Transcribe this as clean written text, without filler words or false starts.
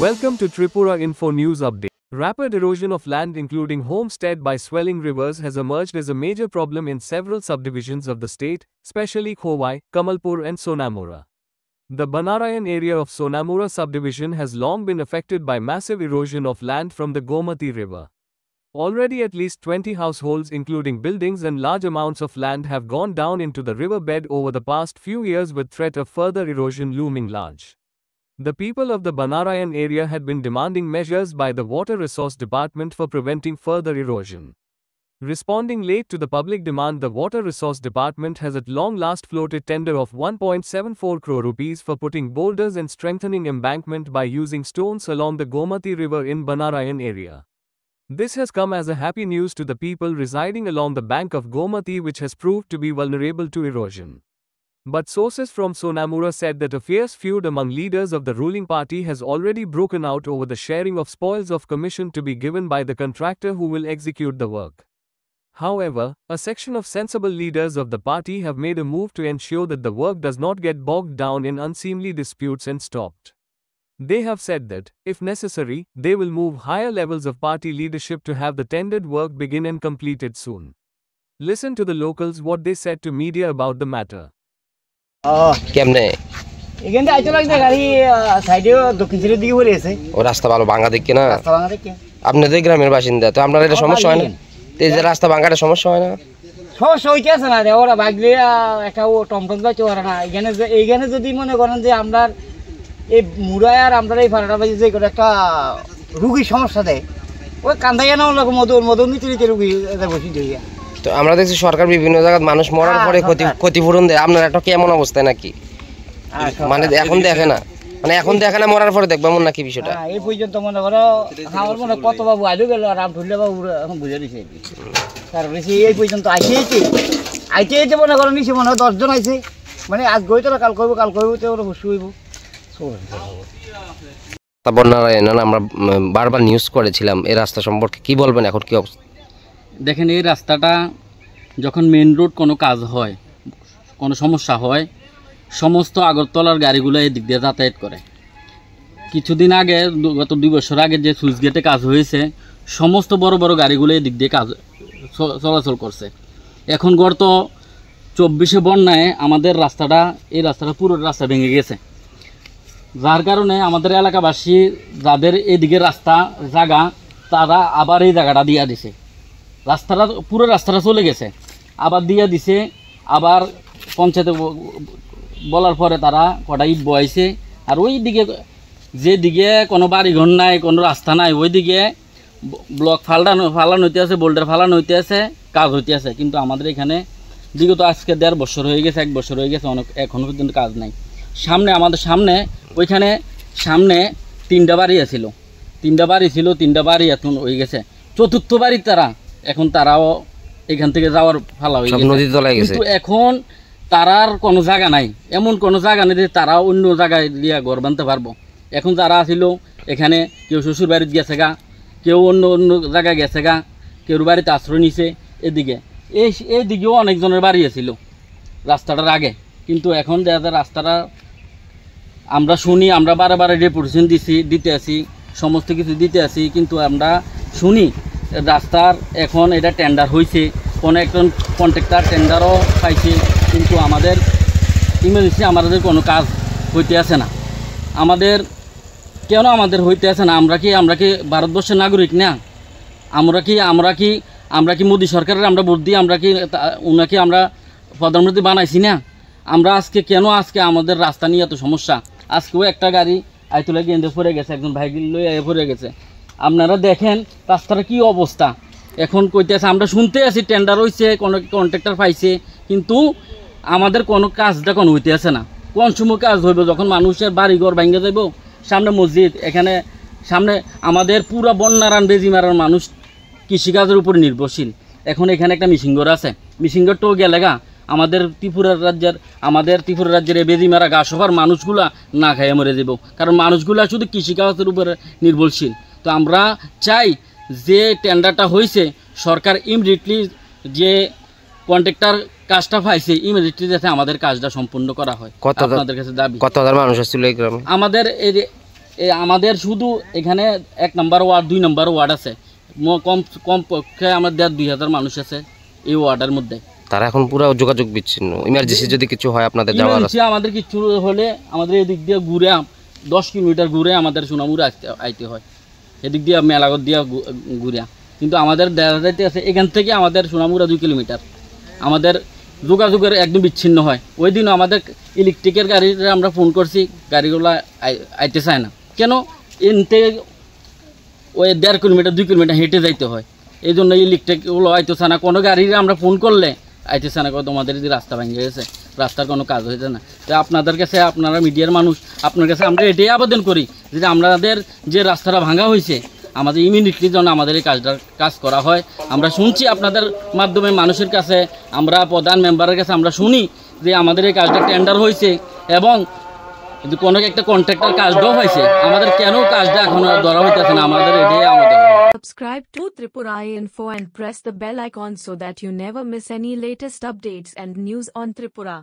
Welcome to Tripura Info News Update. Rapid erosion of land including homestead by swelling rivers has emerged as a major problem in several subdivisions of the state, especially Khowai, Kamalpur and Sonamura. The Banarayan area of Sonamura subdivision has long been affected by massive erosion of land from the Gomati river. Already at least 20 households including buildings and large amounts of land have gone down into the river bed over the past few years with threat of further erosion looming large. The people of the Banarayan area had been demanding measures by the Water Resource Department for preventing further erosion. Responding late to the public demand, the Water Resource Department has at long last floated tender of 1.74 crore rupees for putting boulders and strengthening embankment by using stones along the Gomati river in Banarayan area. This has come as a happy news to the people residing along the bank of Gomati, which has proved to be vulnerable to erosion. But sources from Sonamura said that a fierce feud among leaders of the ruling party has already broken out over the sharing of spoils of commission to be given by the contractor who will execute the work. However, a section of sensible leaders of the party have made a move to ensure that the work does not get bogged down in unseemly disputes and stopped. They have said that, if necessary, they will move higher levels of party leadership to have the tendered work begin and completed soon. Listen to the locals what they said to media about the matter. কেমনে এখানে আইতো লাগবে গাড়ি সাইডে দক্ষিণ সাইডের দিকে পড়ে আছে ও রাস্তা ভালো ভাঙা দেখে না রাস্তা ভাঙা দেখে আপনাদের গ্রামের বাসিন্দা তো আপনার এটা সমস্যা হয় না এই যে রাস্তা ভাঙাটা সমস্যা হয় না সমস্যা হইতে আছে না রে ওরা ভাগলে একটা ও টমটম যাচ্ছে ওরা না এইখানে যদি মনে করেন যে আমরা এই মুড়ায় আর আমরা এই ফাড়াটা বাজি যে একটা রুগীর সমস্যা দেয় ওই কান্দাইয়া না ওরকম মধু নিতে নিতে রুগী বসে দিয়ে তো আমরা দেখছি সরকার বিভিন্ন জায়গায় মানুষ মরার পরে ক্ষতিপূরণ দেয় আপনার একটা কেমন অবস্থা নাকি মানে এখন দেখে না মানে এখন দেখে না মরার পরে দেখবে এমন নাকি বিষয়টা এই পর্যন্ত মনে করো আমার মনে কত বাবু আইলো গেল আর রাম ঠুল্লে বাবু এখন বুঝে দিছে কারণ এই পর্যন্ত আইতে মনে করো নিচে মনে হয় 10 জন আইছে মানে আজ গই তো কাল করবো তো ওরা হুশ হইব বন্যারায়ণ আমরা বারবার নিউজ করেছিলাম এই রাস্তা সম্পর্কে কি বলবেন এখন কি অবস্থা দেখেন এই রাস্তাটা যখন মেন রোড কোনো কাজ হয় কোনো সমস্যা হয় সমস্ত আগরতলার গাড়িগুলো এই দিক দিয়ে যাতায়াত করে কিছুদিন আগে গত 2 বছর আগে যে সুইচ গেটে কাজ হয়েছে সমস্ত বড় বড় গাড়িগুলো এই দিক দিয়ে কাজ চলাচল করছে এখন গত 24-এ বন্যায় আমাদের এই রাস্তাটা পুরো রাস্তা ভেঙে গেছে যার কারণে আমাদের এলাকাবাসী যাদের এদিকে রাস্তা জায়গা তারা আবার এই জায়গাটা দিয়ে দিছে পুরো রাস্তাটা চলে গেছে আবার দিয়ে দিছে আবার পঞ্চায়েতে বলার পরে তারা কটা ইট বয়াইছে আর ওই দিকে যেদিকে কোনো বাড়িঘর নাই কোনো রাস্তা নাই ওই দিকে ব্লক ফালানো হইতে আছে বোল্ডার ফালানো হইতে আছে কাজ হইতে আছে কিন্তু আমাদের এখানে বিগত আজকে 1.5 বছর হয়ে গেছে 1 বছর হয়ে গেছে এখনও পর্যন্ত কাজ নাই আমাদের সামনে ওইখানে সামনে 3টা বাড়ি ছিল 3টা বাড়ি এখন হয়ে গেছে 4র্থ বাড়ি তারাও এখান থেকে যাওয়ার ফালা হয়ে গেছে কিন্তু এখন তারার কোনো জায়গা নাই এমন কোনো জায়গা নেই যে তারা অন্য জায়গায় দিয়ে ঘর বানতে পারবো এখন যারা ছিল এখানে কেউ শ্বশুর বাড়িতে গেছে গা কেউ অন্য জায়গায় গেছে গা কেউ বাড়িতে আশ্রয় নিছে এইদিকেও অনেকজনের বাড়ি ছিল রাস্তাটার আগে কিন্তু এখন দেখা রাস্তাটা আমরা শুনি আমরা বারে রেপুটেশন দিতে আসি সমস্ত কিছু দিতে আসি কিন্তু আমরা শুনি রাস্তার এখন এটা টেন্ডার হয়েছে কোনো একজন কন্ট্রাক্টর টেন্ডারও পাইছে কিন্তু আমাদের ইমার্জেন্সি আমাদের কোনো কাজ হইতে আসে না আমাদের হইতে আসে না আমরা কি ভারতবর্ষের নাগরিক না আমরা কি মোদী সরকারের আমরা ভোট দিই উনাকে আমরা প্রধানমন্ত্রী বানাইছি না আমরা আজকে আমাদের রাস্তা নিয়ে এত সমস্যা আজকেও একটা গাড়ি আইতুলা গেন্দে পড়ে গেছে একজন ভাই লই পড়ে গেছে আপনারা দেখেন রাস্তার কি অবস্থা এখন কইতেছে আমরা শুনতে আছি টেন্ডার হইছে কোন কন্ট্রাক্টর পাইছে কিন্তু আমাদের কোনো কাজটা কোনো হইতে আছে না কোন সময় কাজ হইব যখন মানুষের বাড়ি ঘর ভাঙে যাইব সামনে মসজিদ এখানে সামনে আমাদের পুরো বন্যারান বেজিমারার মানুষ কৃষিকাজের উপর নির্ভরশীল এখন এখানে একটা মিশিংঘর আছে মিশিংঘরটাও গেলেগা আমাদের ত্রিপুরা রাজ্যের এই বেজিমারা গা সবার মানুষগুলা না খাইয়ে মরে যাব কারণ মানুষগুলা শুধু কৃষিকাজের উপরে নির্ভরশীল তো আমরা চাই যে টেন্ডারটা হয়েছে সরকার ইমিডিয়েটলি যে কন্ট্রাক্টর কাজটা পাইছে ইমিডিয়েটলি যাতে আমাদের কাজটা সম্পূর্ণ করা হয় আপনাদের কাছে দাবি কত হাজার মানুষ আসছিল এই গ্রামে আমাদের আমাদের শুধু এখানে 1 নম্বর ওয়ার্ড 2 নম্বর ওয়ার্ড আছে, কম পক্ষে আমাদের 2000 মানুষ আছে এই ওয়ার্ডের মধ্যে। তারা এখন পুরো যোগাযোগ বিচ্ছিন্ন, ইমার্জেন্সি যদি কিছু হয় আপনাদের যাওয়ার আছে? আমাদের কিছু হলে আমাদের এদিক দিয়ে ঘুরে 10 কিলোমিটার ঘুরে আমাদের সোনামুড়া আইতে হয়, এদিক দিয়ে মেলাগত দিয়ে ঘুরে। কিন্তু আমাদের দেখা যাইতে আছে এখান থেকে আমাদের সোনামুড়া 2 কিলোমিটার, আমাদের যোগাযোগের একদম বিচ্ছিন্ন হয়। ওই দিনও আমাদের ইলেকট্রিকের গাড়িতে আমরা ফোন করছি, গাড়িগুলো আইতে চায় না। কেন? এন থেকে ওই 1.5 কিলোমিটার 2 কিলোমিটার হেঁটে যাইতে হয়, এই জন্য ইলেকট্রিকগুলো আইতে চায় না। কোনো গাড়ির আমরা ফোন করলে আইতে চায় না, তোমাদের যদি রাস্তা ভেঙে গেছে, রাস্তার কোনো কাজ হয়েছে না। তো আপনাদের কাছে, আপনারা মিডিয়ার মানুষ, আপনার কাছে আমরা এটাই আবেদন করি যে আমাদের যে রাস্তাটা ভাঙা হয়েছে আমাদের ইমিডিয়েটলি যেন আমাদের এই কাজ করা হয়। আমরা শুনছি আপনাদের মাধ্যমে মানুষের কাছে, আমরা প্রধান মেম্বারের কাছে আমরা শুনি যে আমাদের এই কাজটা টেন্ডার হয়েছে এবং কোনো একটা কন্ট্রাক্টর কাজটাও হয়েছে, আমাদের কেন কাজটা এখনো ধরা হইতেছে না, আমাদের এটাই আমাদের। Subscribe to Tripura Info and press the bell icon so that you never miss any latest updates and news on Tripura.